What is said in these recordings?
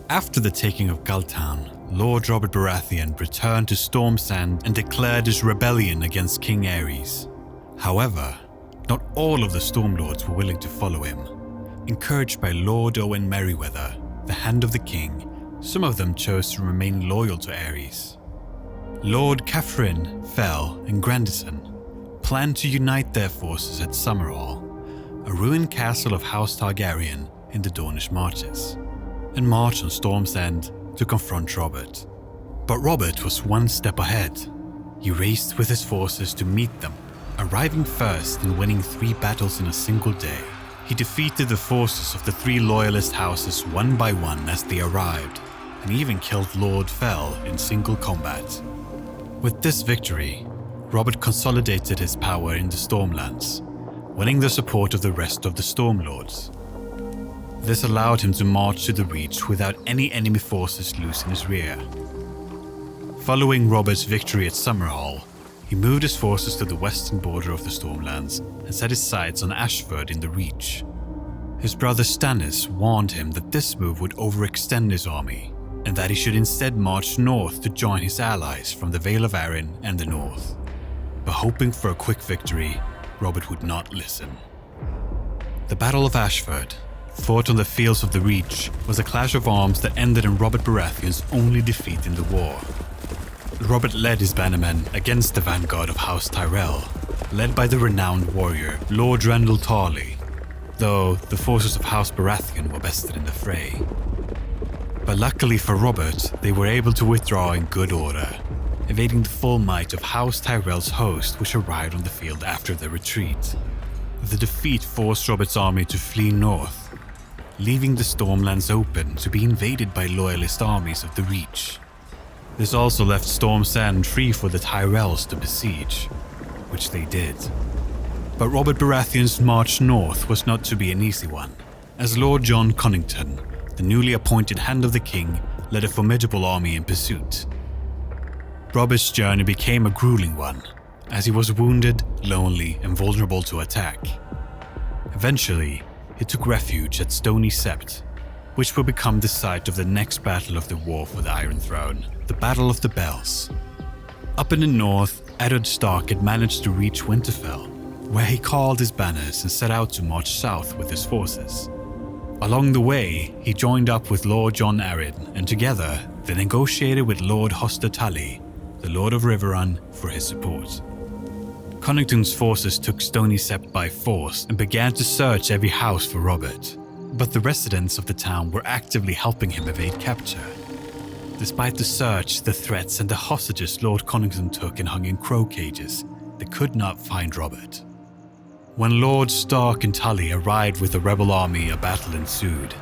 After the taking of Galtown, Lord Robert Baratheon returned to Storm's End and declared his rebellion against King Aerys. However, not all of the Stormlords were willing to follow him. Encouraged by Lord Owen Merryweather, the Hand of the King, some of them chose to remain loyal to Aerys. Lord Catherine, Fell, and Grandison planned to unite their forces at Summerhall, a ruined castle of House Targaryen in the Dornish Marches, and march on Storm's End to confront Robert. But Robert was one step ahead. He raced with his forces to meet them, arriving first and winning 3 battles in a single day. He defeated the forces of the 3 loyalist houses one by one as they arrived, and even killed Lord Fell in single combat. With this victory, Robert consolidated his power in the Stormlands, winning the support of the rest of the Stormlords. This allowed him to march to the Reach without any enemy forces loose in his rear. Following Robert's victory at Summerhall, he moved his forces to the western border of the Stormlands and set his sights on Ashford in the Reach. His brother Stannis warned him that this move would overextend his army, and that he should instead march north to join his allies from the Vale of Arryn and the north. But hoping for a quick victory, Robert would not listen. The Battle of Ashford, fought on the fields of the Reach, was a clash of arms that ended in Robert Baratheon's only defeat in the war. Robert led his bannermen against the vanguard of House Tyrell, led by the renowned warrior Lord Randall Tarley, though the forces of House Baratheon were bested in the fray. But luckily for Robert, they were able to withdraw in good order, evading the full might of House Tyrell's host, which arrived on the field after the retreat. The defeat forced Robert's army to flee north, leaving the Stormlands open to be invaded by loyalist armies of the Reach. This also left Storm's End free for the Tyrells to besiege, which they did. But Robert Baratheon's march north was not to be an easy one, as Lord Jon Connington, the newly appointed Hand of the King, led a formidable army in pursuit. Robert's journey became a grueling one, as he was wounded, lonely, and vulnerable to attack. Eventually, he took refuge at Stony Sept, which would become the site of the next battle of the War for the Iron Throne, the Battle of the Bells. Up in the north, Eddard Stark had managed to reach Winterfell, where he called his banners and set out to march south with his forces. Along the way, he joined up with Lord Jon Arryn, and together they negotiated with Lord Hoster Tully, the Lord of Riverrun, for his support. Connington's forces took Stony Sept by force and began to search every house for Robert, but the residents of the town were actively helping him evade capture. Despite the search, the threats, and the hostages Lord Connington took and hung in crow cages, they could not find Robert. When Lords Stark and Tully arrived with the rebel army, a battle ensued.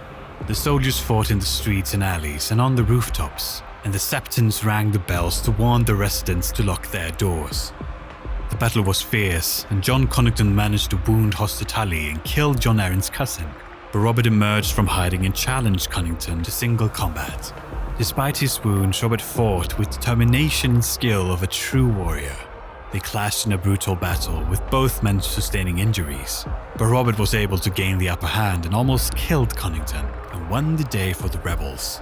The soldiers fought in the streets and alleys and on the rooftops, and the Septons rang the bells to warn the residents to lock their doors. The battle was fierce, and Jon Connington managed to wound Hoster Tully and kill Jon Arryn's cousin, but Robert emerged from hiding and challenged Connington to single combat. Despite his wounds, Robert fought with determination and skill of a true warrior. They clashed in a brutal battle, with both men sustaining injuries, but Robert was able to gain the upper hand and almost killed Connington, and won the day for the rebels.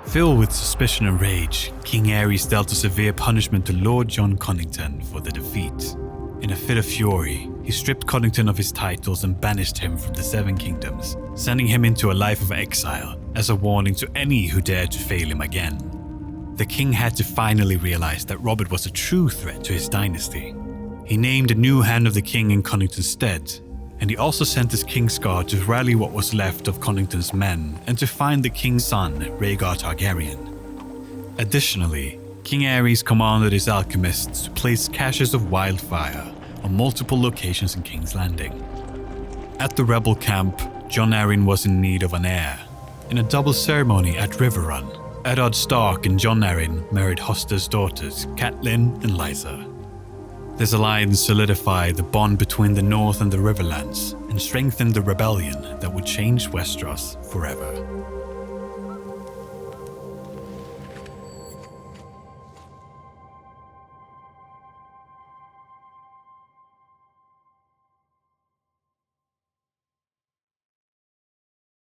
Filled with suspicion and rage, King Aerys dealt a severe punishment to Lord Jon Connington for the defeat. In a fit of fury, he stripped Connington of his titles and banished him from the Seven Kingdoms, sending him into a life of exile as a warning to any who dared to fail him again. The king had to finally realize that Robert was a true threat to his dynasty. He named a new Hand of the King in Connington's stead, and he also sent his Kingsguard to rally what was left of Connington's men and to find the king's son, Rhaegar Targaryen. Additionally, King Aerys commanded his alchemists to place caches of wildfire on multiple locations in King's Landing. At the rebel camp, Jon Arryn was in need of an heir. In a double ceremony at Riverrun, Eddard Stark and Jon Arryn married Hoster's daughters, Catelyn and Lysa. This alliance solidified the bond between the North and the Riverlands and strengthened the rebellion that would change Westeros forever.